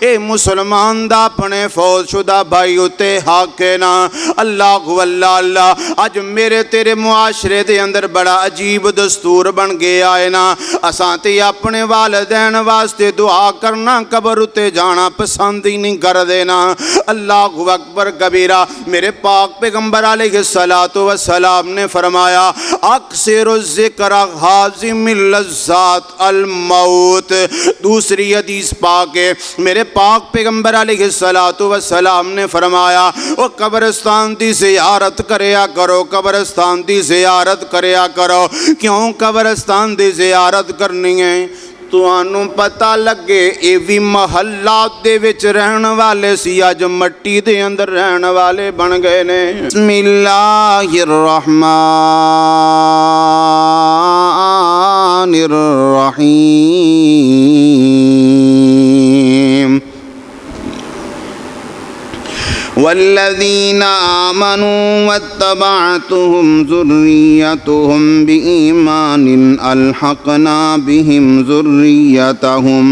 اے مسلمان دا اپنے فوج شدہ بھائی اتے حق ہے نا۔ اللہ اللہ اللہ، اج میرے تیرے معاشرے دے اندر بڑا عجیب دستور بن گیا ہے نا، اساں تے اپنے والدین واسطے دعا کرنا قبر اتے جانا پسند ہی نہیں کر دینا۔ اللہ اکبر کبیرہ۔ میرے پاک پیغمبر علیہ السلام نے فرمایا اکثر الذکر حازم لذات الموت۔ دوسری حدیث پاک ہے، میرے پاک پیغمبر علیہ السلام نے فرمایا او قبرستان دی زیارت کریا کرو، قبرستان دی زیارت کریا کرو۔ کیوں قبرستان دی زیارت کرنی ہے؟ تانوں پتہ لگے اے وی محلات دے وچ رہن والے سی، اج مٹی دے اندر رہن والے بن گئے نے۔ بسم اللہ الرحمن الرحیم۔ والذین آمنوا واتبعتهم ذریتهم بإیمان الحقنا بهم ذریتهم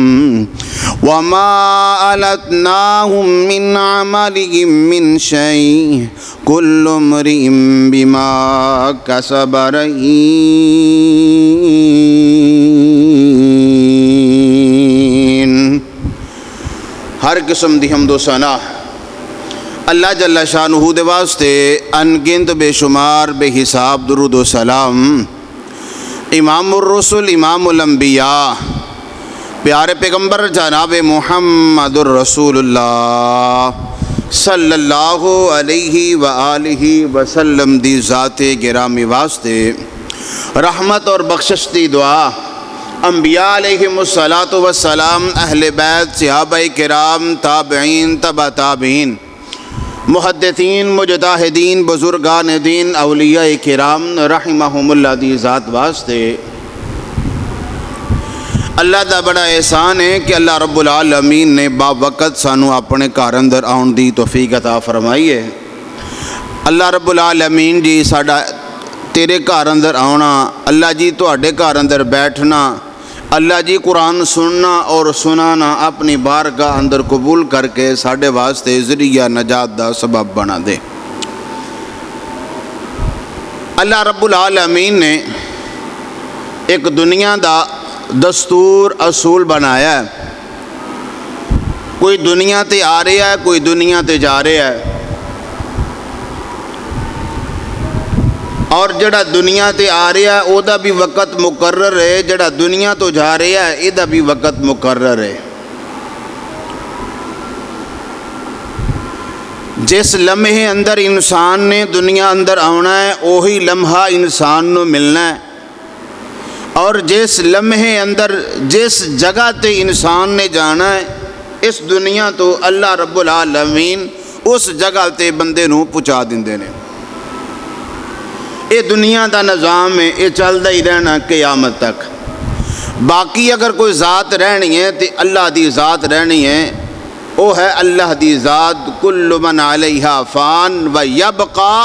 وما ألتناهم من عملهم من شيء كل امرئ بما كسب رہین۔ ہر قسم دی حمد و ثنا اللہ جل شانہ دے واسطے، انگنت بے شمار بے حساب درود و سلام امام الرسل امام الانبیاء پیارے پیغمبر جناب محمد الرسول اللہ صلی اللہ علیہ وآلہ وسلم دی ذات گرامی واسطے رحمت اور بخشش دی دعا انبیاء علیہم السلام، اہل بیت، صحابہ کرام، تابعین، تبع تابعین، محدثین، مجتہدین، بزرگان دین، اولیاء کرام رحمہم اللہ دی ذات واسطے اللہ دا بڑا احسان ہے کہ اللہ رب العالمین نے باوقت سانو اپنے گھر اندر آن دی توفیق عطا فرمائی ہے۔ اللہ رب العالمین جی ساڈا تیرے گھر اندر آنا، اللہ جی تواڈے گھر اندر بیٹھنا، اللہ جی قرآن سننا اور سنانا اپنی بارگاہ اندر قبول کر کے ساڈے واسطے ذریعہ نجات دا سبب بنا دے۔ اللہ رب العالمین نے ایک دنیا دا دستور اصول بنایا ہے، کوئی دنیا تے آ رہا ہے، کوئی دنیا تے جا رہا ہے، اور جڑا دنیا تے آ رہا ہے او دا بھی وقت مقرر ہے، جڑا دنیا تو جا رہا ہے اے دا بھی وقت مقرر ہے۔ جس لمحے اندر انسان نے دنیا اندر آنا ہے وہی لمحہ انسان نو ملنا ہے، اور جس لمحے اندر جس جگہ تے انسان نے جانا ہے اس دنیا تو اللہ رب العالمین اس جگہ تے بندے نو پہنچا دیندے نے۔ یہ دنیا دا نظام ہے، یہ چلتا ہی رہنا قیامت تک۔ باقی اگر کوئی ذات رہنی ہے تو اللہ دی ذات رہنی ہے، وہ ہے اللہ دی ذات کل من علیہا فان ویبقا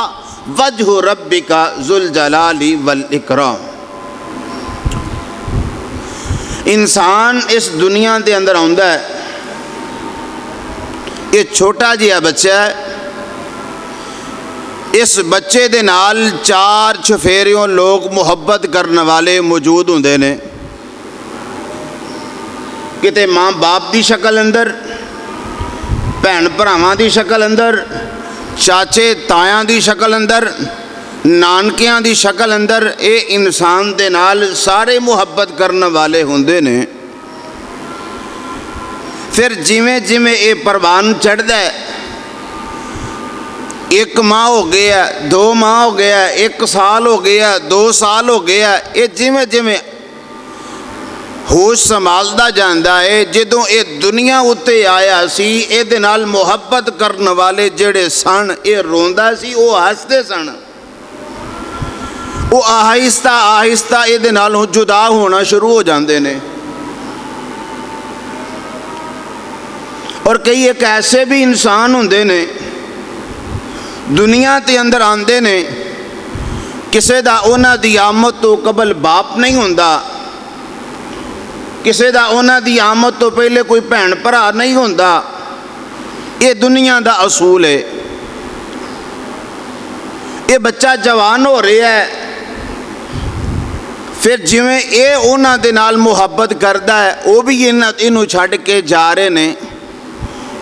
وجہ ربک ذو الجلال والاکرام۔ انسان اس دنیا دے اندر آندا ہے، یہ چھوٹا جہا بچہ ہے، اس بچے دے نال چار چفیریوں لوگ محبت کرنے والے موجود ہوندے نے، کتے ماں باپ دی شکل اندر، بھین بھراواں دی شکل اندر، چاچے تایاں دی شکل اندر، نانکیاں دی شکل اندر، اے انسان دے نال سارے محبت کرنے والے ہوندے نے۔ پھر جویں جویں اے پروان چڑھدا ہے، ایک ماہ ہو گیا، 2 ماہ ہو گیا، 1 سال ہو گیا، 2 سال ہو گیا، یہ جویں جویں ہوش سنبھالدا جاندا ہے، جدوں اے دنیا اتے آیا سی اے دے نال محبت کرن والے جڑے سن اے روندا سی، او ہسدے سن، وہ آہستہ آہستہ اے دے نال جدا ہونا شروع ہو جاندے نے۔ اور کئی ایک ایسے بھی انسان ہوندے نے دنیا تے اندر آندے نے، کسے دا انہاں دی آمد تو قبل باپ نہیں ہوندا، ਕਿਸੇ ਦਾ ਉਹਨਾਂ ਦੀ ਆਮਦ ਤੋਂ ਪਹਿਲੇ ਕੋਈ ਭੈਣ ਭਰਾ ਨਹੀਂ ਹੁੰਦਾ। ਇਹ ਦੁਨੀਆ ਦਾ ਅਸੂਲ ਹੈ। ਇਹ ਬੱਚਾ ਜਵਾਨ ਹੋ ਰਿਹਾ ਹੈ, ਫਿਰ ਜਿਵੇਂ ਇਹ ਉਹਨਾਂ ਦੇ ਨਾਲ ਮੁਹੱਬਤ ਕਰਦਾ ਹੈ, ਉਹ ਵੀ ਇਹਨੂੰ ਛੱਡ ਕੇ ਜਾ ਰਹੇ ਨੇ।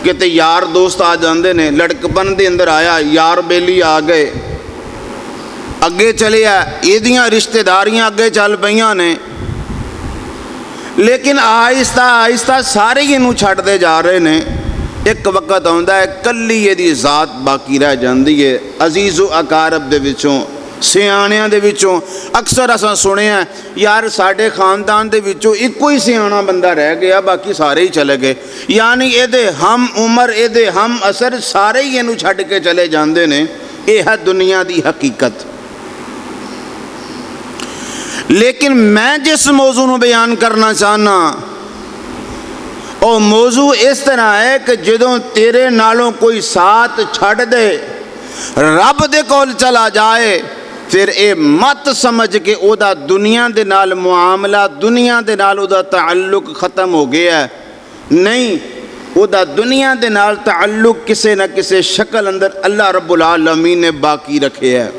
ਕਿਤੇ ਯਾਰ ਦੋਸਤ ਆ ਜਾਂਦੇ ਨੇ, ਲੜਕਪਨ ਦੇ ਅੰਦਰ ਆਇਆ, ਯਾਰ ਬੇਲੀ ਆ ਗਏ, ਅੱਗੇ ਚਲਿਆ, ਇਹਦੀਆਂ ਰਿਸ਼ਤੇਦਾਰੀਆਂ ਅੱਗੇ ਚੱਲ ਪਈਆਂ ਨੇ। ਲੇਕਿਨ ਆਹਿਸਤਾ ਆਹਿਸਤਾ ਸਾਰੇ ਹੀ ਇਹਨੂੰ ਛੱਡਦੇ ਜਾ ਰਹੇ ਨੇ। ਇੱਕ ਵਕਤ ਆਉਂਦਾ ਹੈ ਕੱਲੀ ਇਹਦੀ ਜ਼ਾਤ ਬਾਕੀ ਰਹਿ ਜਾਂਦੀ ਹੈ। ਅਜ਼ੀਜ਼ੋ ਅਕਾਰਬ ਦੇ ਵਿੱਚੋਂ, ਸਿਆਣਿਆਂ ਦੇ ਵਿੱਚੋਂ ਅਕਸਰ ਅਸਾਂ ਸੁਣਿਆ, ਯਾਰ ਸਾਡੇ ਖਾਨਦਾਨ ਦੇ ਵਿੱਚੋਂ ਇੱਕੋ ਹੀ ਸਿਆਣਾ ਬੰਦਾ ਰਹਿ ਗਿਆ, ਬਾਕੀ ਸਾਰੇ ਹੀ ਚਲੇ ਗਏ। ਯਾਨੀ ਇਹਦੇ ਹਮ ਉਮਰ, ਇਹਦੇ ਹਮ ਅਸਰ ਸਾਰੇ ਹੀ ਇਹਨੂੰ ਛੱਡ ਕੇ ਚਲੇ ਜਾਂਦੇ ਨੇ। ਇਹ ਹੈ ਦੁਨੀਆ ਦੀ ਹਕੀਕਤ। ਲੇਕਿਨ ਮੈਂ ਜਿਸ ਮੌਜ਼ੂ ਨੂੰ ਬਿਆਨ ਕਰਨਾ ਚਾਹਨਾ, ਉਹ ਮੌਜ਼ੂ ਇਸ ਤਰ੍ਹਾਂ ਹੈ ਕਿ ਜਦੋਂ ਤੇਰੇ ਨਾਲੋਂ ਕੋਈ ਸਾਥ ਛੱਡ ਦੇ, ਰੱਬ ਦੇ ਕੋਲ ਚਲਾ ਜਾਏ, ਫਿਰ ਇਹ ਮਤ ਸਮਝ ਕੇ ਉਹਦਾ ਦੁਨੀਆ ਦੇ ਨਾਲ ਮੁਆਮਲਾ, ਦੁਨੀਆ ਦੇ ਨਾਲ ਉਹਦਾ ਤਾਅਲੁਕ ਖਤਮ ਹੋ ਗਿਆ। ਨਹੀਂ, ਉਹਦਾ ਦੁਨੀਆ ਦੇ ਨਾਲ ਤਾਅਲੁਕ ਕਿਸੇ ਨਾ ਕਿਸੇ ਸ਼ਕਲ ਅੰਦਰ ਅੱਲਾਹ ਰੱਬੁਲ ਆਲਮੀਨ ਨੇ ਬਾਕੀ ਰੱਖਿਆ ਹੈ।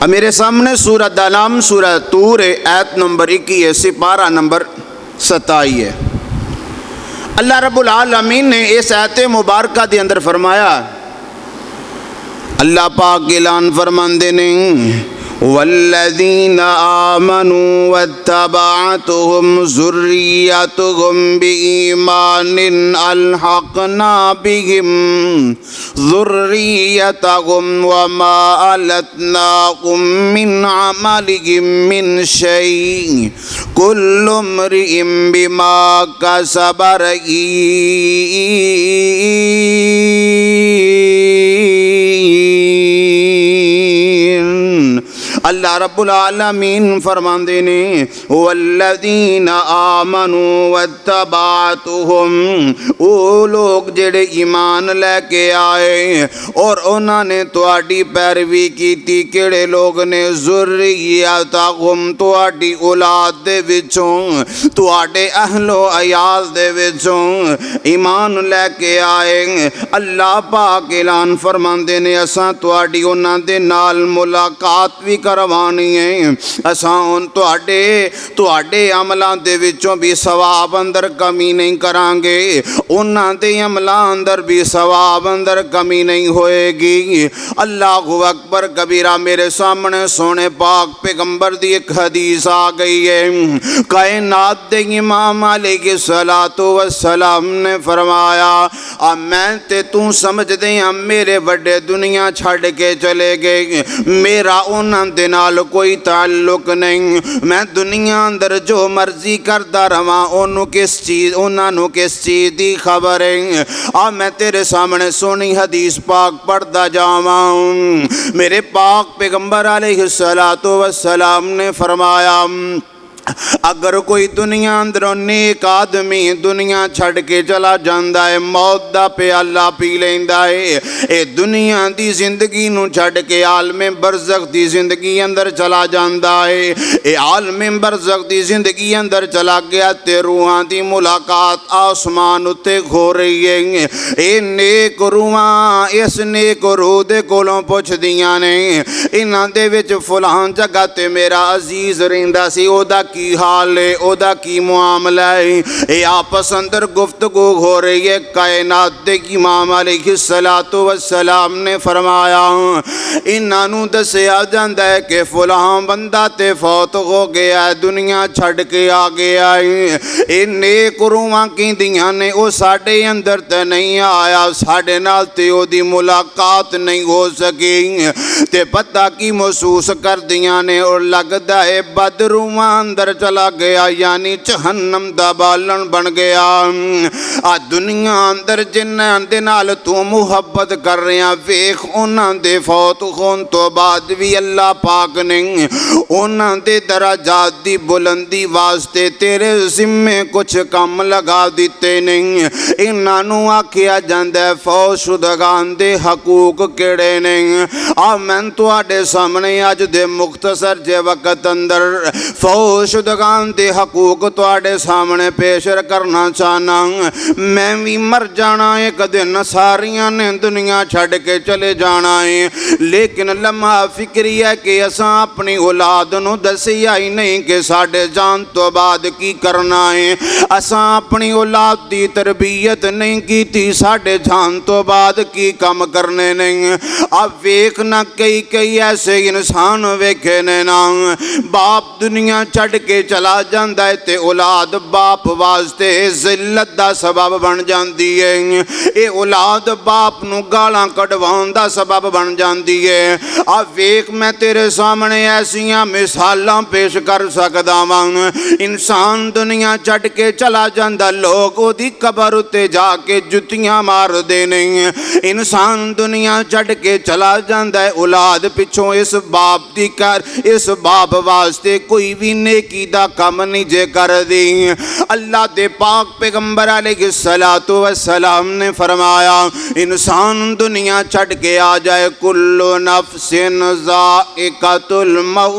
اب میرے سامنے سورہ دلام سورہ طور ہے، آیت نمبر 21 ہے، سپارہ نمبر 27 ہے۔ اللہ رب العالمین نے اس آیت مبارکہ دے اندر فرمایا، اللہ پاک اعلان فرماندے نے، والذین آمنوا واتبعتهم ذریتهم بإیمان الحقنا بهم ذریتهم وما ألتناهم من عملهم من شيء كل امرئ بما كسب رہین۔ اللہ رب العالمین فرماندے نے، والذین آمنوا واتبعتهم، وہ لوگ جڑے ایمان لے کے آئے اور انہوں نے تواڈی پیروی کیتی۔ کیڑے لوگ نے؟ ذریتہم، تواڈی اولاد دے وچوں، تواڈے اہل و عیال دے وچوں ایمان لے کے آئے۔ اللہ پاک اعلان فرماندے نے، اساں تواڈی انہاں دے نال ملاقات بھی کروانی ہے، اساں تواڈے عملاں دے وچوں بھی ثواب اندر کمی نہیں کران گے، انہاں دے عملاں اندر بھی ثواب اندر کمی نہیں ہوئے گی۔ اللہ اکبر کبیرہ۔ میرے سامنے سونے پاک پیغمبر دی ایک حدیث آ گئی ہے، کائنات دے امام علیہ السلام نے فرمایا، میں تے تو سمجھ دے میرے وڈے دنیا چھڑ کے چلے گئے، میرا انہاں دے نال کوئی تعلق نہیں، میں دنیا اندر جو مرضی کردا رہواں، انہوں کس چیز دی خبر ہے؟ میں تیرے سامنے سونی حدیث پاک پڑھدا جاواں۔ میرے پاک پیغمبر علیہ السلام نے فرمایا، اگر کوئی دنیا اندروں نیک آدمی دنیا چھڑ کے چلا جاندا ہے، موت دا پیالہ پی لیندا ہے، اے دنیا دی زندگی نو چھڑ کے عالم برزخ دی زندگی اندر چلا جاندا ہے، اے عالم برزخ دی زندگی اندر چلا گیا تے روحاں دی ملاقات آسمان اتے ہو رہی ہے۔ اے نیک روحاں اس نیک روح دے کولوں پوچھ دیاں نے، انہاں دے وچ فلان جگہ تے میرا عزیز رہندا سی، او دا کی حال ہے، او دا کی معاملہ ہے؟ اے آپس اندر گفتگو ہو رہی ہے۔ کائنات دے امام علیہ السلام نے فرمایا، انہوں دسیا جاندا ہے کہ فلاں بندہ تے فوت ہو گیا ہے، دنیا چھڑ کے آ گیا ہے۔ اے نیک روحاں کیندیاں نے، او ساڈے اندر تے نہیں آیا، ساڈے نال تے او دی ملاقات نہیں ہو سکی، تے پتہ کی محسوس کر دیاں نے، اور لگدا ہے بد روحاں اندر چلا گیا، یعنی جہنم دا بالن بن گیا۔ دنیا اندر جنہاں دے نال تو محبت کر رہے ہیں، ویکھ انہاں دے فوت ہون تو بعد بھی اللہ پاک نے انہاں دے درجات دی بلندی واسطے تیرے ذمے کچھ کم لگا دیتے نہیں۔ انہاں نو آکھیا جاندا ہے فوت شدگان دے حقوق کیڑے نہیں۔ میں تواڈے سامنے اج دے مختصر جے وقت اندر فوت ਸ਼ੁਦਗਾਂ ਦੇ ਹਕੂਕ ਤੁਹਾਡੇ ਸਾਹਮਣੇ ਪੇਸ਼ ਕਰਨਾ ਚਾਹਨਾ। ਮੈਂ ਵੀ ਮਰ ਜਾਣਾ ਇੱਕ ਦਿਨ, ਸਾਰੀਆਂ ਨੇ ਦੁਨੀਆ ਛੱਡ ਕੇ ਚਲੇ ਜਾਣਾ ਏ, ਲੇਕਿਨ ਲਮਹਾ ਫਿਕਰੀ ਹੈ ਕਿ ਅਸਾਂ ਆਪਣੀ ਔਲਾਦ ਨੂੰ ਦੱਸਿਆ ਹੀ ਨਹੀਂ ਕਿ ਸਾਡੇ ਜਾਣ ਤੋਂ ਬਾਅਦ ਕੀ ਕਰਨਾ ਏ। ਅਸਾਂ ਆਪਣੀ ਔਲਾਦ ਦੀ ਤਰਬੀਅਤ ਨਹੀਂ ਕੀਤੀ, ਸਾਡੇ ਜਾਣ ਤੋਂ ਬਾਅਦ ਕੀ ਕੰਮ ਕਰਨੇ ਨਹੀਂ। ਆ ਵੇਖ ਨਾ ਕਈ ਐਸੇ ਇਨਸਾਨ ਵੇਖੇ ਨੇ ਨਾ, ਬਾਪ ਦੁਨੀਆ ਛੱਡ ਕੇ ਚਲਾ ਜਾਂਦਾ ਹੈ ਤੇ ਔਲਾਦ ਬਾਪ ਵਾਸਤੇ ਜ਼ਿਲਤ ਦਾ ਸਬਬ ਬਣ ਜਾਂਦੀ ਹੈ। ਇਹ ਔਲਾਦ ਬਾਪ ਨੂੰ ਗਾਲਾਂ ਕਢਵਾਉਣ ਦਾ ਸਬਬ ਬਣ ਜਾਂਦੀ ਹੈ। ਆ ਵੇਖ ਮੈਂ ਤੇਰੇ ਸਾਹਮਣੇ ਐਸੀਆਂ ਮਿਸਾਲਾਂ ਪੇਸ਼ ਕਰ ਸਕਦਾ ਵਾਂ। ਇਨਸਾਨ ਦੁਨੀਆ ਛੱਡ ਕੇ ਚਲਾ ਜਾਂਦਾ, ਲੋਕ ਉਹਦੀ ਕਬਰ ਉੱਤੇ ਜਾ ਕੇ ਜੁੱਤੀਆਂ ਮਾਰਦੇ ਨੇ। ਇਨਸਾਨ ਦੁਨੀਆ ਛੱਡ ਕੇ ਚਲਾ ਜਾਂਦਾ ਹੈ, ਔਲਾਦ ਪਿੱਛੋਂ ਇਸ ਬਾਪ ਵਾਸਤੇ ਕੋਈ ਵੀ ਨੇਕੀ ਦਾ ਕੰਮ ਨਹੀਂ ਜੇ ਕਰਦੀ। ਅੱਲਾਹ ਦੇ ਪਾਕ ਪੈਗੰਬਰ अलैहिस्सलातु वस्सलाम ने फरमाया, इंसान दुनिया छड़ के आ जाए, कुल्लु नफ्सिन ज़ाइक़तुल मौत,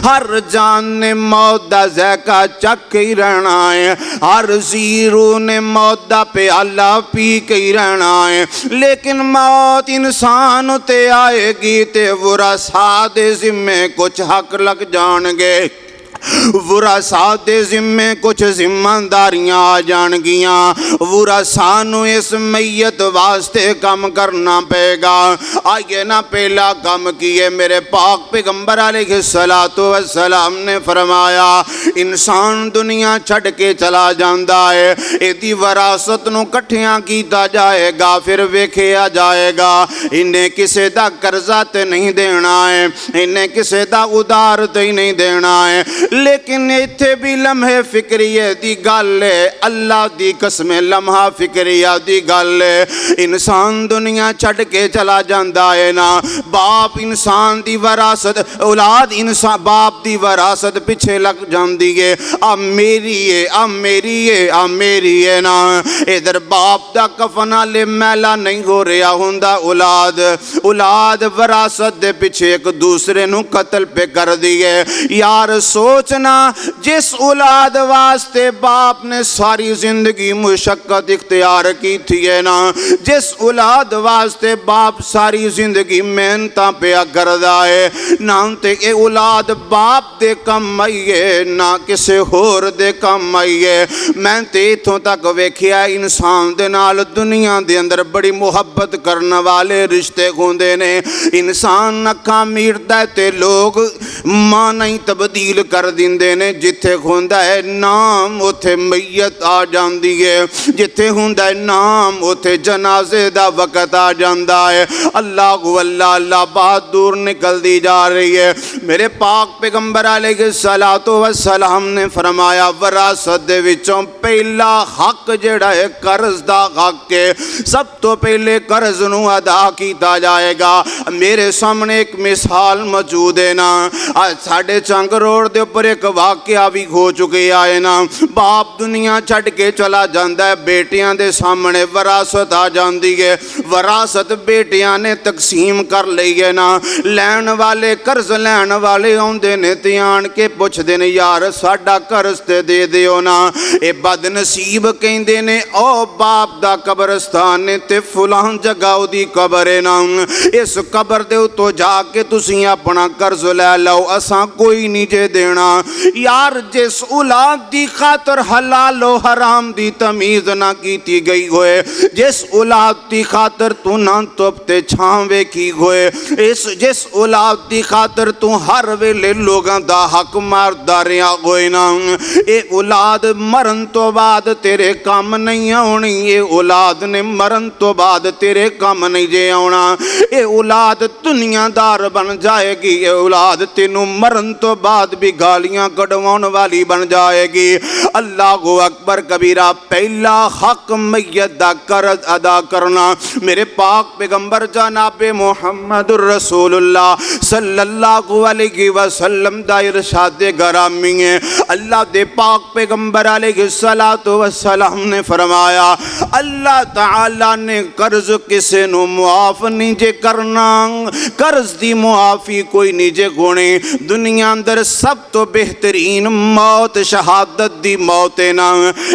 हर जान ने मौत दा ज़ायका चख ही रहना है, हर ज़ीरू ने मौत दा प्याला पी के ही रहना है। लेकिन मौत इंसान ते आएगी ते वरासा दे ज़िम्मे कुछ हक लग जाणगे, वरासा दे ज़िम्मे कुछ जिम्मेदारियां आ जाणगियां। वरासा नूं इस मैयत वास्ते काम करना पेगा। आइए ना पहला काम की है, मेरे पाक पैगंबर अलैहिस्सलातु वस्सलाम ने फरमाया, इंसान दुनिया छड़ के चला जाता है, इहदी वरासत नूं कट्ठियां कीता जाएगा, फिर वेखिया जाएगा इन्हें किसी दा कर्जा ते नहीं देना है, इन्हें किसी दा उधार ते ही नहीं देना है। लेकिन इत्थे भी लम्हे फिक्रिए दी गल है, अल्लाह दी कसम लम्हा फिक्रिया दी गल है। इंसान दुनिया छड़ के चला जाता है ना, बाप इंसान दी वरासत, औलाद इंसान बाप दी वरासत पिछे लग जाती है। आ मेरी है, आ मेरी है, आ मेरी है ना। इधर बाप दा कफन हाले मैला नहीं हो रहा हुंदा, औलाद वरासत दे पिछे एक दूसरे नूं कतल पे कर दिए। यार सोचना, जिस औलाद वास्ते बाप ने सारी जिंदगी मुशक्कत इख्तियार की थी है ना, जिस औलाद वास्ते बाप सारी जिंदगी मेहनत पिया करदा है ना, ते ये औलाद बाप दे कम आई है ना किसी होर दे कम आई है। मैं ते इथों तक वेखिया इंसान दे नाल दुनिया दे अंदर बड़ी मुहब्बत करने वाले रिश्ते होंदे ने। इंसान अखां मीटदा ते लोग मां नहीं तब्दील कर दिंदे ने। जिथे हुंदा है नाम उथे मैयत आ जाती है, जिथे हुंदा है नाम उथे जनाजे दा वक़्त आ जाता है। अल्लाह अल्लाह अल्लाह बात दूर निकलती जा रही है। मेरे पाक पैगंबर अलैहिस्सलातु वस्सलाम ने फरमाया, वरासत दे विचों पहला हक जिहड़ा है कर्ज दा हक है, सब तो पहले कर्ज नूं अदा किया जाएगा। मेरे सामने एक मिसाल मौजूद है ना, साडे चंग रोड दे उपर एक वाकया भी हो चुके आए ना। बाप दुनिया छड़ के चला जाता है, बेटियां दे सामने वरासत आ जाती है, वरासत बेटियां ने तकसीम कर ली है ना। लैन वाले कर्ज लैन वाले आउंदे ने ते आण के पुछदे ने, यार साडा कर्ज ते दे दिओ ना। ये बदनसीब कहंदे ने, ओ बाप दा कब्रस्तान ने ते फलां जगह ओदी कबर है ना, इस कबर दे उत्तों जाके तुसीं अपना कर्ज लै लो, असां कोई नहीं जे देना। यार जिस औलाद दी खातर हलाल व हराम दी तमीज़ ना की गई होए, जिस औलाद दी खातर तू ना तुपते छां वेखी होए, जिस औलाद दी खातर तू हर वेले लोगां दा हक मारदा रहा होए ना, ये औलाद मरन तो बाद तेरे काम नहीं आउणी। ये औलाद ने मरन तो बाद तेरे काम नहीं जे आउणा। ये औलाद दुनियादार बन जाएगी, ये औलाद तेनू मरन तो बाद भी गालियां कढवाउण वाली बन जाएगी। अल्लाहु अकबर कबीरा। पहला हक मैयत दा कर्ज अदा करना। मेरे पाक पैगंबर जनाबे मुहम्मदुर रसूलुल्लाह सल्लल्लाहु अलैहि वसल्लम दा इरशाद गरामी है। अल्लाह दे पाक पैगंबर अलैहिस्सलाम अलैहिस्सलाम ने फरमाया अल्लाह ताला ने कर्ज किसे नू मुआफ नहीं जे करना, कर्ज दी मुआफी कोई नहीं जे होनी। दुनिया अंदर सब तो बेहतरीन मौत शहादत दी मौत है ना।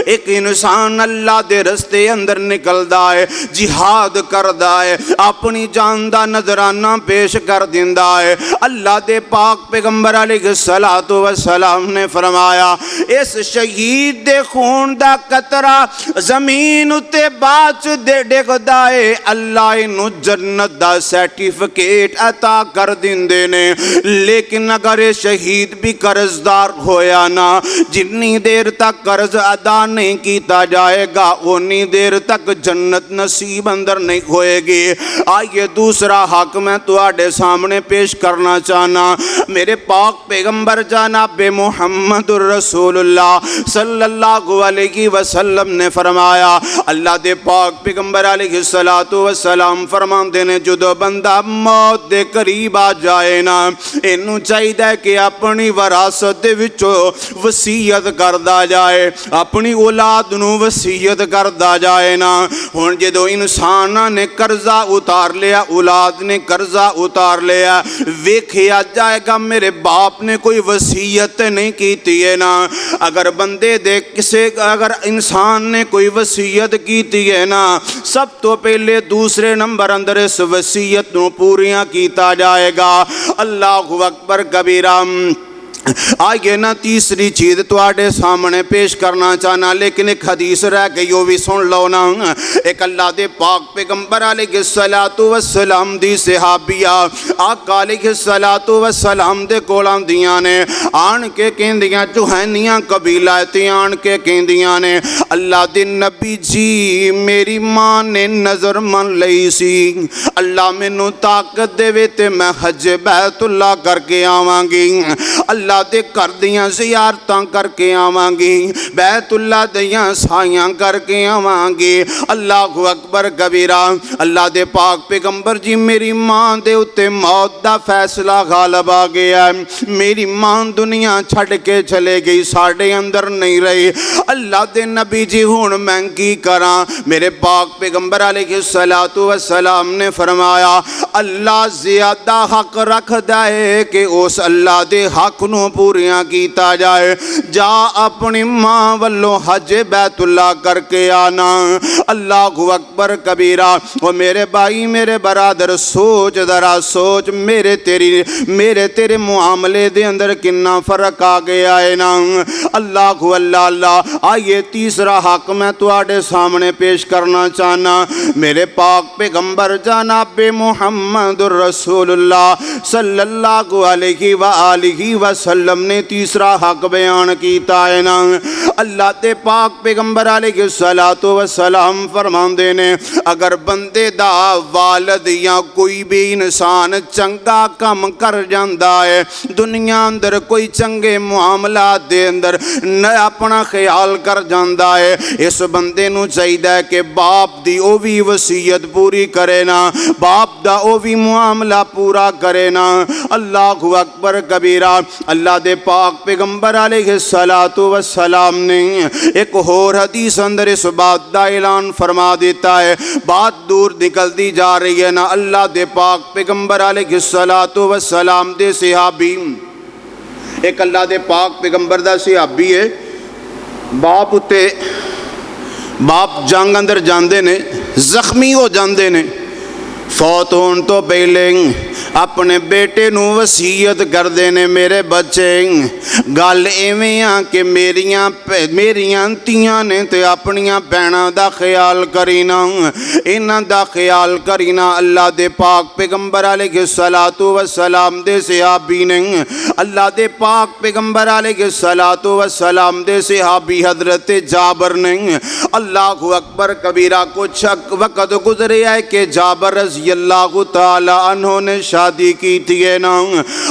एक इंसान अल्लाह दे रस्ते अंदर निकलदा है, जिहाद करदा है, अपनी जान दा नजराना पेश कर दिंदा है। अल्लाह दे पाक पैगंबर अलैहिस्सलातु वस्सलाम ने फरमाया इस शहीद दे खून दा कतरा जमीन उत्ते बाच दे डिगदा है, अल्लाह इनू जन्नत दा सर्टिफिकेट अता कर दिंदे ने। लेकिन अगर ये शहीद भी कर्जदार होया ना, जिन्नी देर तक कर्ज अदा नहीं किया जाएगा उन्नी देर तक जन्नत नसीब अंदर नहीं होएगी। आइए दूसरा हक मैं तुहाडे सामने पेश करना चाहना। मेरे पाक पैगंबर जनाब मुहम्मदुर रसूलुल्लाह सल्लल्लाहु अलैहि वसल्लम ने फरमाया, अल्लाह दे पाक पैगंबर अलैहिस्सलातु वस्सलाम फरमांदे ने जदों बंदा मौत दे करीब आ जाए ना, इनू चाहिए कि अपनी विरासत दे विचों वसीयत करदा जाए, अपनी औलाद नू वसीयत करदा जाए ना। हुण जदों इंसान ने कर्जा उतार लिया, औलाद ने कर्जा उतार लिया, वेखिया जाएगा मेरे बाप ने कोई वसीयत नहीं की है ना। अगर बंदे दे किसे अगर इंसान ने कोई वसीयत की है ना, सब तो पहले दूसरे नंबर अंदर इस वसीयत नू पूरियां कीता जाएगा। अल्लाहु अकबर कबीरा। आगे ना तीसरी चीज़ तुहाडे सामने पेश करना चाहना, लेकिन एक हदीस रह गई वो भी सुन लो ना। एक अल्लाह दे पाक पैगंबर अलैहिस्सलातु वस्सलाम दी सहाबिया आका अलैहिस्सलातु वस्सलाम दे कोल आंदियां ने, आन के कहंदियां जुहैनियां कबीला ते आन के कहंदियां ने अल्लाह दे नबी जी मेरी मां ने नज़र मन लई सी, अल्लाह मैनू ताकत देवे ते मैं हज बैतुल्ला करके आवांगी, अल्लाह दे घर दियां ज़ियारतां करके आवांगी, बैतुल्ला दियां साइयां करके आवांगी। अल्लाहु अकबर कबीरा। अल्लाह दे पाक पैगंबर जी मेरी मां दे उत्ते मौत दा फैसला गालब आ गया, मेरी मां दुनिया छड़ के चले गई, साडे अंदर नहीं रही। अल्लाह दे नबी जी हुण मैं की करा? मेरे पाक पैगंबर अलैहिस्सलातु वस्सलाम ने फरमाया अल्लाह ज़्यादा हक रखदा है कि उस अल्लाह दे हक नू पूरियां कीता जाए। जा अपनी मां वल्लों हज बैतुल्ला करके आना। अल्लाहु अकबर कबीरा। वो मेरे भाई मेरे बरादर सोच जरा सोच, मेरे तेरे मुआमले दे अंदर कितना फर्क आ गया है ना। अल्लाहु अल्लाह अल्लाह। आइए तीसरा हक मैं तुहाडे सामने पेश करना चाहना। मेरे पाक पैगंबर जनाब मुहम्मदुर रसूलुल्लाह सल्लल्लाहु अलैहि व आलिहि वसल्लम ने तीसरा हक बयान किया है ना। अल्लाह दे पाक पैगंबर अलैहिस्सलातु वस्सलाम फरमांदे ने अगर बंदे दा वालिद या कोई भी इंसान चंगा काम कर जाता है, दुनिया अंदर कोई चंगे मुआमलात दे अंदर न अपना ख्याल कर जाता है, इस बंदे नू चाहिए कि बाप दी ओ भी वसीयत पूरी करे ना, बाप दा ओ भी मुआमला पूरा करे ना। अल्लाहु अकबर कबीरा। अल्लाह दे पाक पैगंबर अलैहिस्सलातु वस्सलाम ने एक होर हदीस अंदर इस बात का ऐलान फरमा देता है। बात दूर निकलती जा रही है ना। अल्लाह दे पाक पैगंबर अलैहिस्सलातु वस्सलाम दे सहाबी, एक अल्लाह दे पाक पैगंबर दा सहाबी है, बाप जंग अंदर जाते ने, जख्मी हो जाते ने, फौत होने तो पहले अपने बेटे नू वसीयत करते ने मेरे बच्चे गल इवें आ कि मेरियां तियां ने ते अपनियां भैणां दा ख्याल करीना, इन्हां दा ख्याल करीना। अल्लाह दे पाक पैगंबर अलैहिस्सलातु वस्सलाम दे सहाबी ने, अल्लाह दे पाक पैगंबर अलैहिस्सलातु वस्सलाम दे सहाबी हजरत जाबर ने, अल्लाहु अकबर कबीरा। कुछ वक़्त गुजरे है कि जाबर रज़ी अल्लाहु ताला अन्हु ने शादी कीती है ना।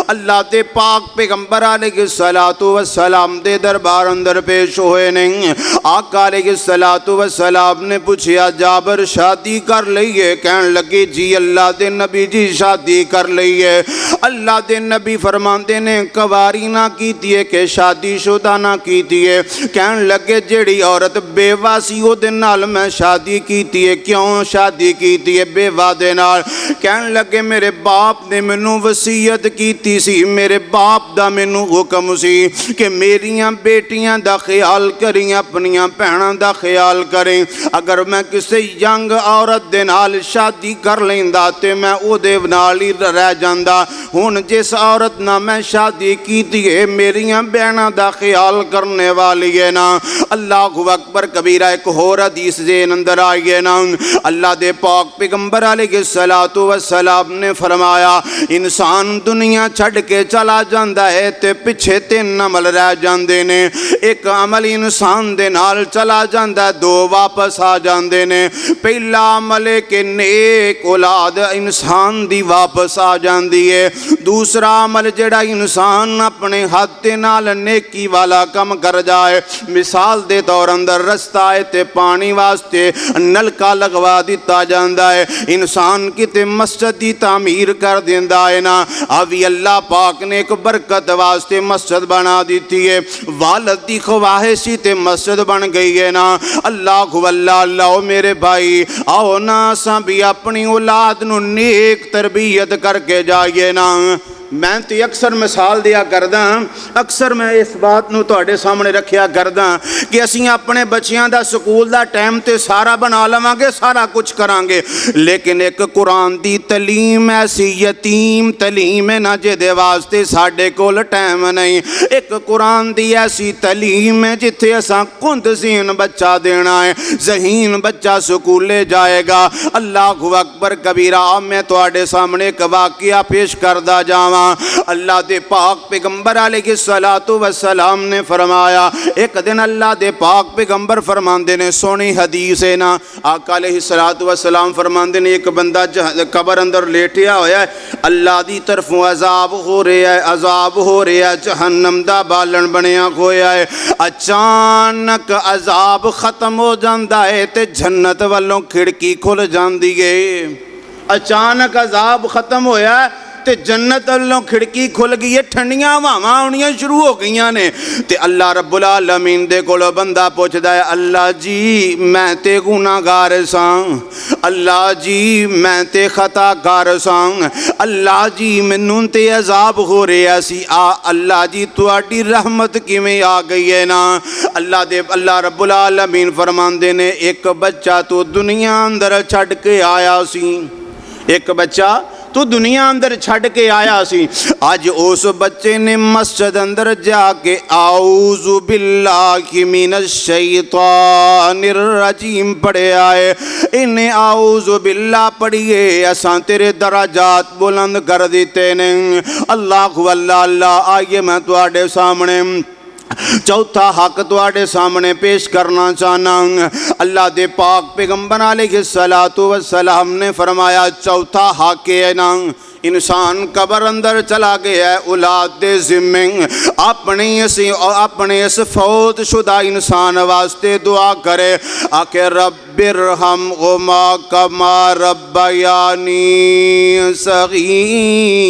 अल्लाह दे पाक पैगंबर अलैहिस्सलातु वस्सलाम दे दरबार अंदर पेश होए ने। आका अलैहिस्सलातु वस्सलाम ने पूछा जाबर शादी कर लईए? कहन लगे जी अल्लाह दे नबी जी शादी कर लईए। अल्लाह दे नबी फरमाते ने कवारी ना कीती है कि शादीशुदा ना कीती है? कहन लगे जेड़ी औरत बेवा सी ओदे नाल मैं शादी कीती है। क्यों शादी कीती है बेवा दे नाल? कहन लगे मेरे बाप ने मैनू वसीयत कीती सी, मेरे बाप दा मैनू हुक्म सी कि मेरियां बेटियां दा ख्याल करें, अपनियां भैणां दा ख्याल करें। अगर मैं किसी यंग औरत दे नाल शादी कर लैंदा ते मैं ओदे नाल ही रह जांदा। हुण जिस औरत नाल मैं शादी कीती है मेरियां भैणां दा ख्याल करने वाली है ना। अल्लाहु अकबर कबीरा। एक होर हदीस दे अंदर आई है ना, अल्लाह दे पाक पैगंबर अलैहिस्सलातु वस्सलाम ने फरमाया इंसान दुनिया छड़ के चला जाता है ते पिछे 3 अमल रह जाते ने। एक अमल इंसान दे नाल चला जाता है, 2 वापस आ जाते ने। पहला अमल है कि नेक औलाद इंसान दी वापस आ जाती है। दूसरा अमल जेड़ा इंसान अपने हाथ दे नाल नेकी वाला कम कर जाए, मिसाल दे तौर अंदर रस्ता है ते पानी वास्ते नलका लगवा दिता जाता है, इंसान किते मस्जिद की तामीर कर देंदा है ना। अभी अल्लाह पाक ने एक बरकत वास्ते मस्जिद बना दी है, वालद की ख्वाहिश ते मस्जिद बन गई है ना। अल्लाह अल्लाह मेरे भाई आओ ना असां भी अपनी औलाद नूं नेक तरबियत करके जाइए ना। मैं तो अक्सर मिसाल दिया करदा, अक्सर मैं इस बात नूं तुहाडे सामने रखिया करदा कि असीं अपने बच्चियां दा स्कूल दा टाइम ते सारा बना लवांगे, सारा कुछ करांगे, लेकिन एक कुरान दी तलीम ऐसी यतीम तलीम है ना जिहदे वास्ते साडे कोल टाइम नहीं। एक कुरान दी ऐसी तलीम है जिथे असां कुंद ज़हीन बच्चा देना है, ज़हीन बच्चा स्कूले जाएगा। अल्लाहु अकबर कबीरा। मैं तुहाडे सामने एक वाक़िया पेश करदा जावां। अल्लाह दे पाक पैगंबर अलैहिस्सलातु वस्सलाम ने फरमाया, एक दिन अल्लाह दे पाक पैगंबर फरमाते ने, सोनी हदीस है ना, आका अलैहिस्सलातु वस्सलाम फरमाते ने एक बंदा कबर अंदर लेटिया होया है, अल्लाह दी तरफों अजाब हो रहा है, अजाब हो रहा है, जहन्नम दा बालन बनया होया है। अचानक अजाब खत्म हो जाता है ते जन्नत वालों खिड़की खुल जाती है। अचानक अजाब खत्म होया ते जन्नत वालों खिड़की खुल गई है, ठंडियां हवावां आउणियां शुरू हो गई ने। ते अल्लाह रब्बुल आलमीन दे कोलों बंदा पुछदा है, अल्लाह जी मैं ते गुनाहगार सां, अल्लाह जी मैं ते खताकार सां, अल्लाह जी मैनूं ते अजाब हो रहा सी, अल्लाह जी तुहाडी रहमत किवें आ गई है ना। अल्लाह रब्बुल आलमीन फरमांदे ने, एक बच्चा तू दुनिया अंदर छड्ड के आया सी, एक बच्चा तू दुनिया अंदर छड़ के आया सी। अज उस बच्चे ने मस्जिद अंदर जाके आऊज़ु बिल्लाहि मिनश शैतानिर रजीम पढ़िया है। इन्हें आऊज़ु बिल्ला पढ़िए असां तेरे दराजात बुलंद कर दिते ने। अल्लाहु अल्लाह। आइए मैं तुहाडे सामने चौथा हक तुहाडे सामने पेश करना चाहना। अल्लाह दे पाक पैगंबर अलैहिस्सलातु वस्सलाम ने फरमाया चौथा हक है ना, इंसान कबर अंदर चला गया है, औलाद दे ज़िम्मे अपने इस फौत शुदा इंसान वास्ते दुआ करे, आके रब्बिरहम्हुमा कमा रब्बयानी सगीरा।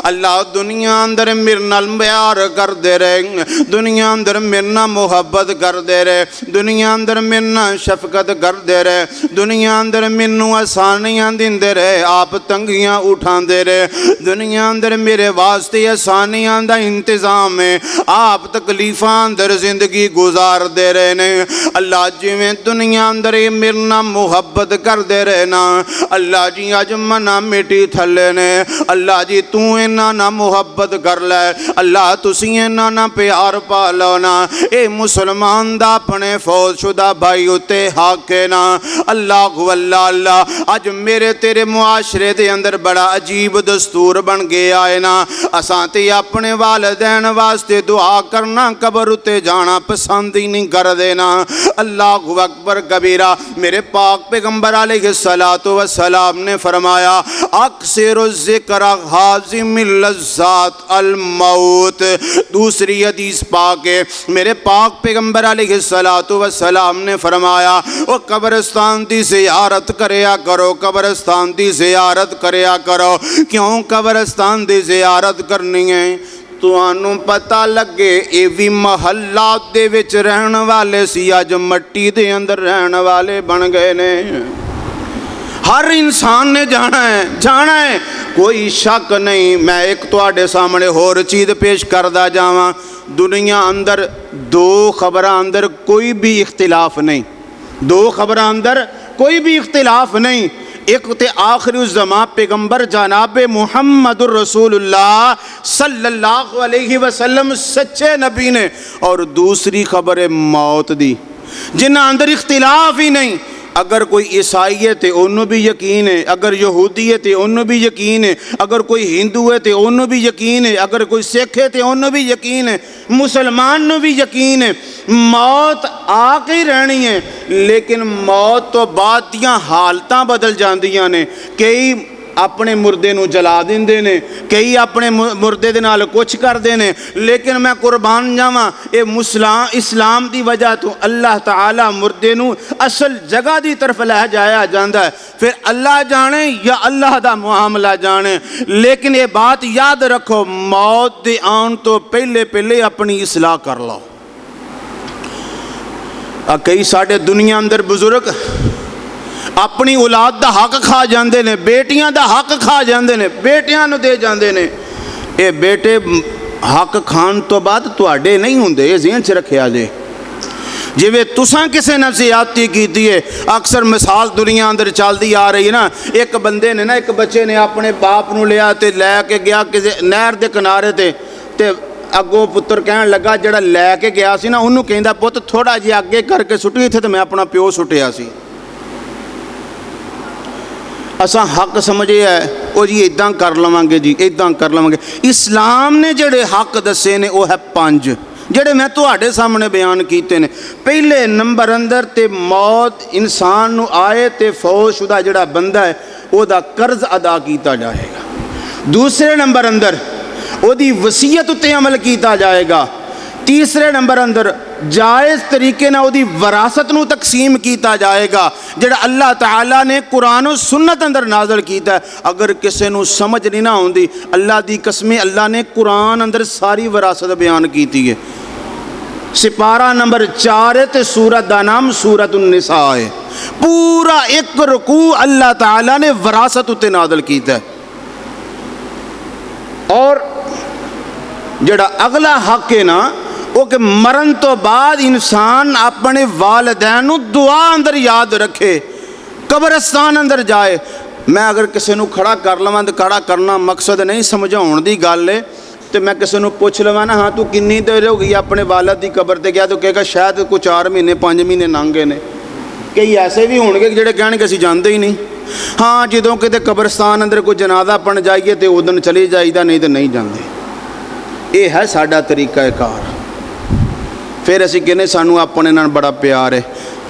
अल्लाह दुनिया अंदर मेरे नाल प्यार करदे रहे, दुनिया अंदर मेरे नाल मुहब्बत करदे रहे, दुनिया अंदर मेरे नाल शफकत करदे रहे, दुनिया अंदर मैनू आसानियां दिंदे रहे, आप तंगियां उठांदे रहे, दुनिया अंदर मेरे वास्ते आसानियां दा इंतजाम है, आप तकलीफां अंदर जिंदगी गुजारदे रहे ने। अल्लाह जिवें दुनिया अंदर मेरे नाल मुहब्बत करदे रहे ना, अल्लाह जी अज मना मिट्टी थले ने, अल्लाह जी तू इन्हां नाल मुहब्बत कर लै, अल्लाह तुसीं इन्हां नाल प्यार पा लो ना। ए मुसलमान दा अपने फौजशुदा भाई उत्ते हक है ना। अल्लाह अल्लाह। अज मेरे तेरे मुआशरे दे अंदर बड़ा अजीब दस्तूर बन गया है ना, असां ते अपने वालिदैन वास्ते दुआ करना कबर उत्ते जाना पसंद ही नहीं करदे ना। اللہ اکبر کبیرہ۔ میرے پاک پیغمبر علیہ السلام نے فرمایا اکثر الذکر حازم اللذات الموت۔ دوسری حدیث پاک ہے، میرے پاک پیغمبر علیہ السلام نے فرمایا وہ قبرستان دی زیارت کریا کرو، قبرستان دی زیارت کریا کرو۔ کیوں قبرستان دی زیارت کرنی ہے؟ تانوں پتہ لگے اے وی محلات دے وچ رہن والے سی، اج مٹی دے اندر رہن والے بن گئے نے۔ ہر انسان نے جانا ہے، کوئی شک نہیں۔ میں ایک تواڈے سامنے ہور چیز پیش کردہ جاواں، دنیا اندر دو خبراں اندر کوئی بھی اختلاف نہیں، دو خبراں اندر کوئی بھی اختلاف نہیں۔ ایک تے آخری الزمان پیغمبر جناب محمد الرسول اللہ صلی اللہ علیہ وسلم سچے نبی نے، اور دوسری خبر ہے موت دی، جنہ اندر اختلاف ہی نہیں۔ اگر کوئی عیسائی ہے تے انہوں بھی یقین ہے، اگر یہودی ہے تے انہوں بھی یقین ہے، اگر کوئی ہندو ہے تے انہوں بھی یقین ہے، اگر کوئی سکھ ہے تے انہوں بھی یقین ہے، مسلمان نو بھی یقین ہے موت آ کے ہی رہنی ہے۔ لیکن موت تو بعد دیاں حالتاں بدل جاندیاں نے، کئی اپنے مردے نو جلا دیندے نے، کئی اپنے مردے دے نال کچھ کر دے نے، لیکن میں قربان جاواں اے اسلام دی وجہ تو اللہ تعالی مردے نو اصل جگہ دی طرف لے جایا جاندا ہے۔ پھر اللہ جانے یا اللہ دا معاملہ جانے، لیکن یہ بات یاد رکھو موت دے آن تو پہلے اپنی اصلاح کر لو۔ کئی ساڈے دنیا اندر بزرگ اپنی اولاد دا حق کھا جاندے نے، بیٹیاں دا حق کھا جاندے نے، بیٹیاں نو دے جاندے نے۔ اے بیٹے حق کھان تو بعد تواڈے نہیں ہوندے، یہ ذہن چ رکھیا جے۔ جویں تساں کسے نال زیادتی کیتی ہے، اکثر مثال دنیا اندر چلدی آ رہی ہے نا، ایک بندے نے نا، ایک بچے نے اپنے باپ نو لیا تے لے کے گیا کسے نہر دے کنارے تے اگوں پتر کہن لگا جڑا لے کے گیا سی نا انہوں کہندا پت تھوڑا جہا اگے کر کے سٹی تھے تے میں اپنا پیو سٹیا سی۔ اساں حق سمجھے ہے او جی اداں کر لواں گے، جی اداں کر لواں گے۔ اسلام نے جڑے حق دسے نے وہ ہے 5 جڑے میں تواڈے سامنے بیان کیتے نے۔ پہلے نمبر اندر تے موت انسان نو آئے تے فوت شدہ جڑا بندہ ہے او دا قرض ادا کیتا جائے گا۔ دوسرے نمبر اندر او دی وصیت تے عمل کیتا جائے گا۔ تیسرے نمبر اندر جائز طریقے نہ او دی وراثت نو تقسیم کیتا جائے گا، جڑا اللہ تعالیٰ نے قرآن و سنت اندر نازل کیتا ہے۔ اگر کسے نو سمجھ نہیں نہ ہوندی، اللہ دی قسمیں اللہ نے قرآن اندر ساری وراثت بیان کیتی ہے۔ سپارہ نمبر 4 ہے تے سورت دا نام سورت النساء ہے۔ پورا ایک رکوع اللہ تعالیٰ نے وراثت تے نازل کیتا ہے۔ اور جڑا اگلا حق ہے نا وہ کہ مرن تو بعد انسان اپنے والدین نو دعا اندر یاد رکھے، قبرستان اندر جائے۔ میں اگر کسی نو کھڑا کر لواں تو کھڑا کرنا مقصد نہیں سمجھاؤن دی گل ہے، تو میں کسی نو پوچھ لواں نا ہاں تو کنی دیر ہو گئی اپنے والد دی قبر تے گیا، تو کہے گا شاید کوئی 4 مہینے 5 مہینے لنگے نے۔ کئی ایسے بھی ہون گے جڑے کہن گے اسی جانتے ہی نہیں۔ ہاں جدوں کتے قبرستان اندر کوئی جنازہ پڑھ جائیے تو ادن چلی جائیدہ، نہیں تو نہیں جاندے۔ یہ ہے ساڈا طریقہ کار۔ پھر اسی کہنے سانو اپنے نال بڑا پیار ہے۔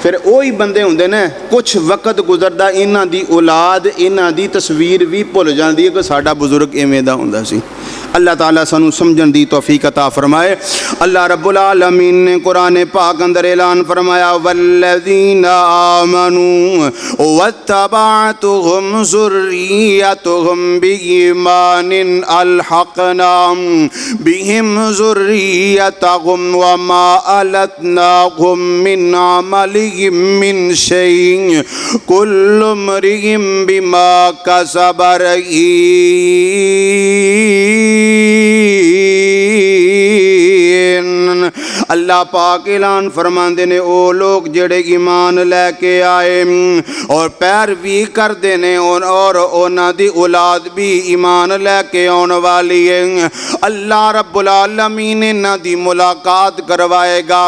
پھر وہی بندے ہوندے نے کچھ وقت گزردا انہاں دی اولاد انہاں دی تصویر بھی بھول جاندی ہے کہ ساڈا بزرگ ایویں دا ہوندا سی۔ اللہ تعالیٰ سانو سمجھن دی توفیق عطا فرمائے۔ اللہ رب العالمین نے قرآن پاک اندر اعلان فرمایا والذین آمنوا واتبعتهم ذریتهم بایمان الحقنا بهم ذریتهم وما التناهم من عملهم من شیء کل امرئ بما کسب رہین۔ اللہ پاک اعلان فرماندے نے او لوگ جڑے ایمان لے کے آئے اور پیروی کردے نے اور انہاں دی اولاد بھی ایمان لے کے آن والی ہے، اللہ رب العالمین انہاں دی ملاقات کروائے گا۔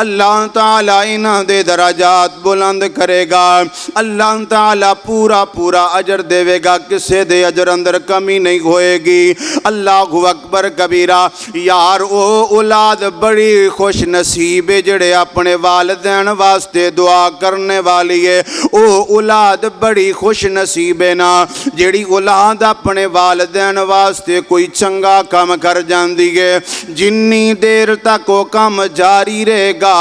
اللہ تعالیٰ انہاں دے درجات بلند کرے گا۔ اللہ تعالیٰ پورا پورا اجر دے گا، کسے دے اجر اندر کمی نہیں ہوئے گی۔ اللہ اکبر کبیرہ۔ یار او اولاد بڑی बड़ी खुश नसीब है जिहड़े अपने वालिदैन वास्ते दुआ करने वाली है। ओ औलाद बड़ी खुश नसीब है ना जिहड़ी औलाद अपने वालिदैन वास्ते कोई चंगा काम कर जाती है। जिन्नी देर तक वो काम जारी रहेगा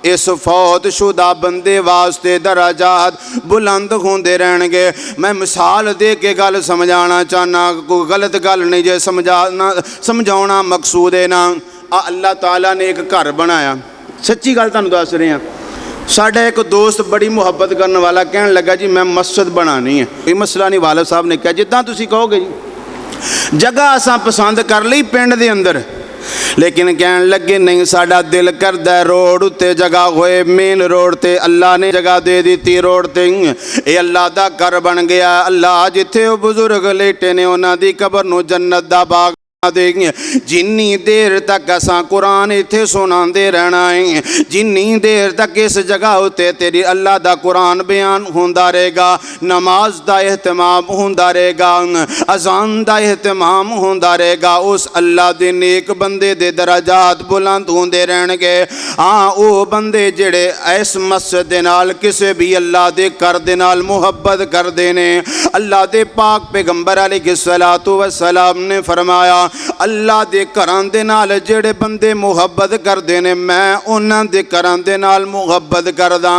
इस फौतशुदा बंदे वास्ते दराजात बुलंद होंदे रहणगे। मैं मिसाल दे के गल समझाना चाहना, कोई गलत गल नहीं जे समझाउणा मकसूद है ना। अल्लाह ताला ने एक घर बनाया, सच्ची गल तुहानूं दस रहे हैं। साडा एक दोस्त बड़ी मुहब्बत करने वाला कहन लगा जी मैं मस्जिद बनानी है। कोई मसला नहीं, वालिद साहब ने कहा जिद्दां तुसीं कहोगे जी। जगह असां पसंद कर लई पिंड दे अंदर, लेकिन कहन लगे नहीं साडा दिल करदा रोड उत्ते जगह होए, मेन रोड ते। अल्लाह ने जगह दे दी रोड ते, ये अल्लाह दा घर बन गया। अल्लाह जिथे वो बुजुर्ग लेटे ने उन्हां दी कबर नूं जन्नत दा बाग देंगे। जिन्नी देर तक असा कुरान इत्थे सुनाते रहना है, जिन्नी देर तक इस जगह उत्ते तेरी अल्लाह दा कुरान बयान होंदा रहेगा, नमाज दा एहतमाम होंदा रहेगा, अजान दा एहतमाम होंदा रहेगा, उस अल्लाह दे नेक बंदे दे दराजात बुलंद होंदे रहणगे। हाँ वो बंदे जिहड़े इस मस्जिद दे नाल किसी भी अल्लाह दे घर दे नाल मुहब्बत करदे ने। अल्लाह दे पाक पैगंबर अलैहिस्सलातु वस्सलाम ने फरमाया अल्लाह दे घरां दे नाल जिहड़े बंदे मुहब्बत करदे ने मैं उन्हां दे घरां दे नाल मुहब्बत करदा।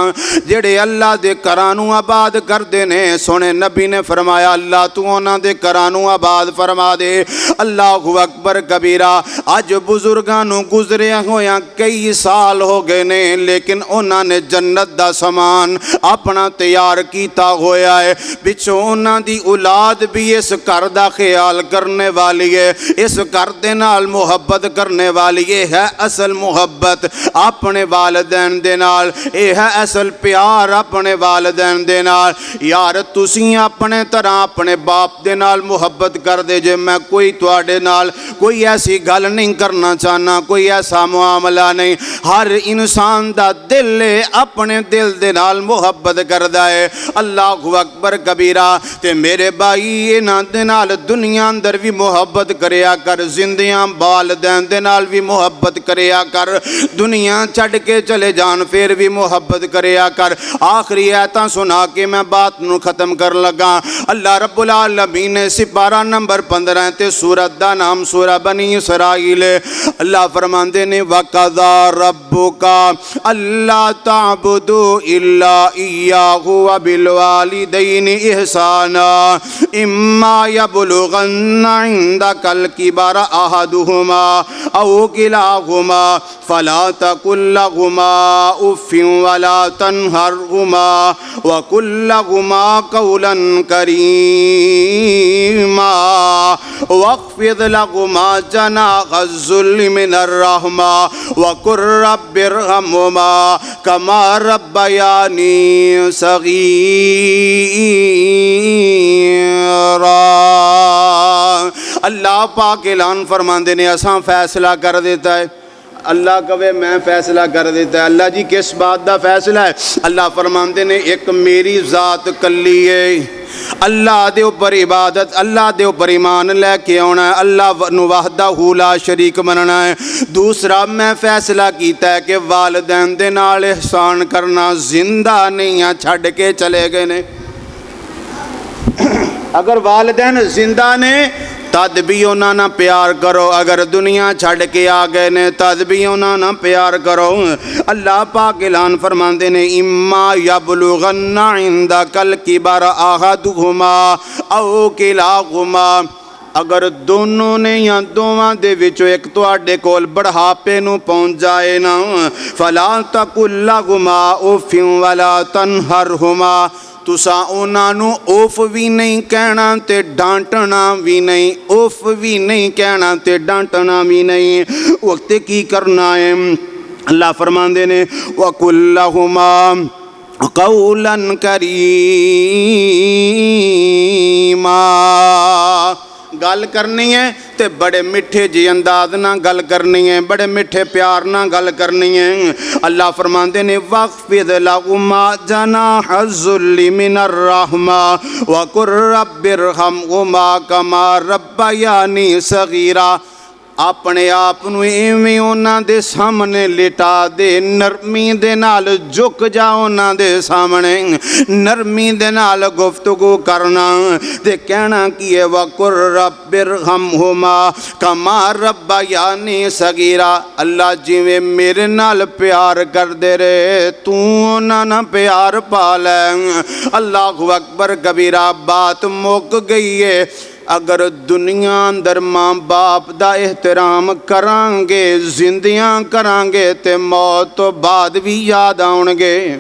जिहड़े अल्लाह दे घरां नूं आबाद करदे ने, सोने नबी ने फरमाया अल्लाह तू उन्हां दे घरां नूं आबाद फरमा दे। अल्लाहु अकबर कबीरा। अज बुजुर्गां नूं गुजरिया होया कई साल हो गए ने, लेकिन उन्हां ने जन्नत दा समान अपना तैयार कीता होया है। पिछों उन्हां दी औलाद भी इस घर दा ख्याल करने वाली है, इस घर दे नाल मुहब्बत करने वाली। ये है असल मुहब्बत अपने वालिदैन दे नाल, ये है असल प्यार अपने वालिदैन दे नाल। यार तुसीं अपने तरह अपने बाप दे नाल मुहब्बत कर दे जे। मैं कोई तुहाडे नाल कोई ऐसी गल नहीं करना चाहना, कोई ऐसा मुआमला नहीं। हर इंसान दा दिल अपने दिल दे नाल मुहब्बत करदा है। अल्लाहु अकबर कबीरा। ते मेरे भाई इन्हां दे नाल दुनिया अंदर भी मुहब्बत करिया कर, जिंदियां वालिदैन दे नाल भी मुहब्बत करिया कर, दुनिया छड्ड के चले जान फिर भी मुहब्बत करिया कर। आखिरी आयतां सुना के मैं बात नूं खत्म कर लगा। अल्लाह रब्बुल आलमीन ने सिपारा नंबर 15 ते सूरत दा नाम सूरा बनी इसराइल। अल्लाह फरमांदे ने वक़ज़ा रब्बुका अल्ला ताबुदू इल्ला इय्याहु व बिल वालिदैनि इहसाना इम्मा यबलुगन्ना इंदकल किबर अहदुहुमा औ किलाहुमा फला तकुल लहुमा उफ़्फ़िन वला तन्हरहुमा व कुल लहुमा कौलन करीमा वख़्फ़िज़ लहुमा जनाहज़्ज़ुल्लि मिनर रहमा व कुर रब्बिरहम्हुमा कमा रब्बयानी सगीरा। अल्लाह पाक ऐलान फरमाते ने असां फैसला कर देता है। अल्लाह कवे मैं फैसला कर देता है। अल्लाह जी किस बात का फैसला है? अल्लाह फरमाते ने एक मेरी ज़ात कली है, अल्लाह दे उपर इबादत, अल्लाह दे उपर ईमान लैके आना है, अल्लाह नूं वहदहू ला शरीक मनना है। दूसरा मैं फैसला किया है कि वालिदैन दे नाल एहसान करना, जिंदा नहीं आ छड्ड के चले गए ने। अगर वालिदैन जिंदा ने तद भी उन्हां नाल प्यार करो, अगर दुनिया छड्ड के आ गए ने तद भी उन्हां नाल प्यार करो। अल्लाह पाक ऐलान फरमाते ने इम्मा यबलुगन्ना इंदकल किबर अहदुहुमा औ किलाहुमा। अगर दोनों ने या दोवां दे विचों एक तुहाडे कोल बढ़ापे नूं पहुंच जाए ना फला तकुल लहुमा उफ़्फ़िन वला तन्हरहुमा। तुसा उन्हां नूं उफ भी नहीं कहना ते डांटना भी नहीं, उफ भी नहीं कहना ते डांटना भी नहीं। वक्त की करना है? अल्लाह फरमांदे ने वकुल लहुमा कौलन करीमा। गल करनी है ते बड़े मिठे जी अंदाज ना गल करनी है, बड़े मिठे प्यार ना गल करनी है। अल्लाह फरमाते ने वक़्फ़िज़ लहुमा जनाहज़्ज़ुल्लि मिनर रहमा व कुर रब्बिरहम्हुमा कमा रब्बयानी सगीरा। ਆਪਣੇ ਆਪ ਨੂੰ ਇਵੇਂ ਉਹਨਾਂ ਦੇ ਸਾਹਮਣੇ ਲਿਟਾ ਦੇ, ਨਰਮੀ ਦੇ ਨਾਲ ਝੁਕ ਜਾ ਉਹਨਾਂ ਦੇ ਸਾਹਮਣੇ, ਨਰਮੀ ਦੇ ਨਾਲ ਗੁਫ਼ਤਗੂ ਕਰਨਾ ਤੇ ਕਹਿਣਾ ਕੀ ਹੈ, ਵਕੁਰ ਰੱਬਿਰਹਮਹੁਮਾ ਕਮਾ ਰੱਬਯਾਨੀ ਸਗੀਰਾ। ਅੱਲਾ ਜਿਵੇਂ ਮੇਰੇ ਨਾਲ ਪਿਆਰ ਕਰਦੇ ਰਹੇ ਤੂੰ ਉਹਨਾਂ ਨਾਲ ਪਿਆਰ ਪਾ ਲੈ। ਅੱਲਾਹੁ ਅਕਬਰ ਕਬੀਰਾ। ਬਾਤ ਮੁੱਕ ਗਈ ਹੈ। ਅਗਰ ਦੁਨੀਆ ਅੰਦਰ ਮਾਂ ਬਾਪ ਦਾ ਇਹਤਰਾਮ ਕਰਾਂਗੇ, ਜ਼ਿੰਦਿਆਂ ਕਰਾਂਗੇ ਤੇ ਮੌਤ ਤੋਂ ਬਾਅਦ ਵੀ ਯਾਦ ਆਉਣਗੇ।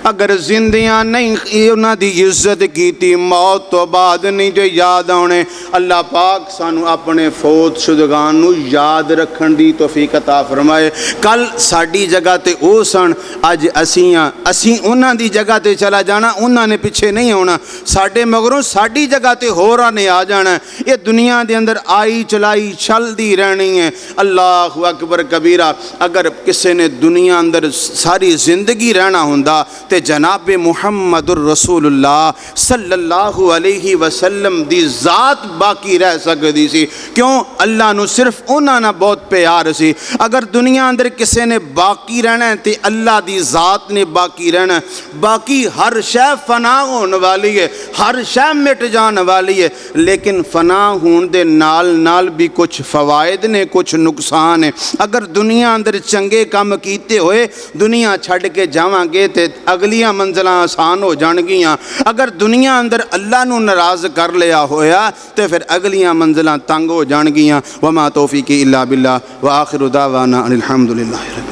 ਅਗਰ ਜ਼ਿੰਦਿਆਂ ਨਹੀਂ ਉਹਨਾਂ ਦੀ ਇੱਜ਼ਤ ਕੀਤੀ, ਮੌਤ ਤੋਂ ਬਾਅਦ ਨਹੀਂ ਜੋ ਯਾਦ ਆਉਣੇ। ਅੱਲਾਹ ਪਾਕ ਸਾਨੂੰ ਆਪਣੇ ਫੌਤਸ਼ੁਦਗਾਨ ਨੂੰ ਯਾਦ ਰੱਖਣ ਦੀ ਤੌਫੀਕ ਅਤਾ ਫਰਮਾਏ। ਕੱਲ ਸਾਡੀ ਜਗ੍ਹਾ ਤੇ ਉਹ ਸਨ, ਅੱਜ ਅਸੀਂ ਆ। ਅਸੀਂ ਉਹਨਾਂ ਦੀ ਜਗ੍ਹਾ ਤੇ ਚਲਾ ਜਾਣਾ, ਉਹਨਾਂ ਨੇ ਪਿੱਛੇ ਨਹੀਂ ਆਉਣਾ। ਸਾਡੇ ਮਗਰੋਂ ਸਾਡੀ ਜਗ੍ਹਾ ਤੇ ਹੋਰਾਂ ਨੇ ਆ ਜਾਣਾ। ਇਹ ਦੁਨੀਆ ਦੇ ਅੰਦਰ ਆਈ ਚਲਾਈ ਚੱਲਦੀ ਰਹਿਣੀ ਹੈ। ਅੱਲਾਹੁ ਅਕਬਰ ਕਬੀਰਾ। ਅਗਰ ਕਿਸੇ ਨੇ ਦੁਨੀਆ ਅੰਦਰ ਸਾਰੀ ਜ਼ਿੰਦਗੀ ਰਹਿਣਾ ਹੁੰਦਾ ਤੇ ਜਨਾਬ ਮੁਹੰਮਦੁਰ ਰਸੂਲੁल्लाह सल्लल्लाहु अलैहि वसल्लम ਦੀ ਜ਼ਾਤ ਬਾਕੀ ਰਹਿ ਸਕਦੀ ਸੀ। ਕਿਉਂ? ਅੱਲਾ ਨੂੰ ਸਿਰਫ ਉਹਨਾਂ ਨਾਲ ਬਹੁਤ ਪਿਆਰ ਸੀ। ਅਗਰ ਦੁਨੀਆ ਅੰਦਰ ਕਿਸੇ ਨੇ ਬਾਕੀ ਰਹਿਣਾ ਤੇ ਅੱਲਾ ਦੀ ਜ਼ਾਤ ਨੇ ਬਾਕੀ ਰਹਿਣਾ। ਬਾਕੀ ਹਰ ਸ਼ੈ ਫਨਾ ਹੋਣ ਵਾਲੀ ਹੈ, ਹਰ ਸ਼ੈ ਮਿਟ ਜਾਣ ਵਾਲੀ ਹੈ, ਲੇਕਿਨ ਫਨਾ ਹੋਣ ਦੇ ਨਾਲ ਨਾਲ ਵੀ ਕੁਝ ਫਵਾਇਦ ਨੇ, ਕੁਝ ਨੁਕਸਾਨ ਹੈ। ਅਗਰ ਦੁਨੀਆ ਅੰਦਰ ਚੰਗੇ ਕੰਮ ਕੀਤੇ ਹੋਏ ਦੁਨੀਆ ਛੱਡ ਕੇ ਜਾਵਾਂਗੇ ਤੇ ਅਗਲੀਆਂ ਮੰਜ਼ਲਾਂ ਆਸਾਨ ਹੋ ਜਾਣਗੀਆਂ। ਅਗਰ ਦੁਨੀਆ ਅੰਦਰ ਅੱਲਾ ਨੂੰ ਨਾਰਾਜ਼ ਕਰ ਲਿਆ ਹੋਇਆ ਤੇ ਫਿਰ ਅਗਲੀਆਂ ਮੰਜ਼ਲਾਂ ਤੰਗ ਹੋ ਜਾਣਗੀਆਂ। ਵਮਾ ਤੌਫੀਕੀ ਇਲਾ ਬਿल्लाह व आखिर दावाना अनिल हम्दुलिल्लाहि रब्बिल